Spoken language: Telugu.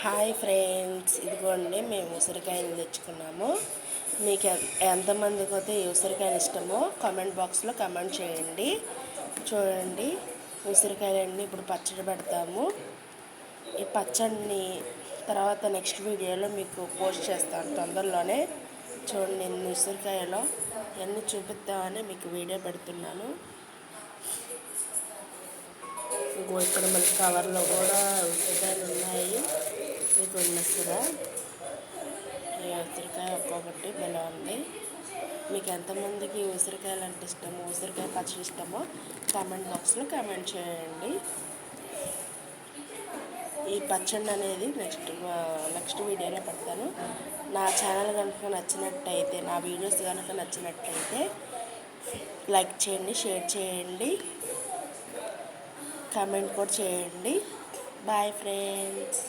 హాయ్ ఫ్రెండ్స్, ఇదిగోండి మేము ఉసిరికాయలు తెచ్చుకున్నాము. మీకు ఎంతమందికి అయితే ఈ ఉసిరికాయలు ఇష్టమో కామెంట్ బాక్స్లో కామెంట్ చేయండి. చూడండి, ఉసిరికాయలన్నీ ఇప్పుడు పచ్చడి పెడతాము. ఈ పచ్చడిని తర్వాత నెక్స్ట్ వీడియోలో మీకు పోస్ట్ చేస్తాను తొందరలోనే. చూడండి, ఎన్ని ఉసిరికాయలో ఎన్ని చూపిద్దామని మీకు వీడియో పెడుతున్నాను. ఇంకో ఇక్కడ మన కవర్లో కూడా ఉసిరికాయలు ఉన్నాయి. మీకు ఉన్నట్టుగా ఈ ఉసిరికాయ ఒక్కొక్కటి భలే ఉంది. మీకు ఎంతమందికి ఉసిరికాయలు అంటే ఇష్టమో, ఉసిరికాయ పచ్చడి ఇష్టమో కామెంట్ బాక్స్లో కామెంట్ చేయండి. ఈ పచ్చడి అనేది నెక్స్ట్ వీడియోలో పెడతాను. నా ఛానల్ కనుక నచ్చినట్టయితే, నా వీడియోస్ కనుక నచ్చినట్టయితే లైక్ చేయండి, షేర్ చేయండి, కామెంట్ కూడా చేయండి. Bye friends.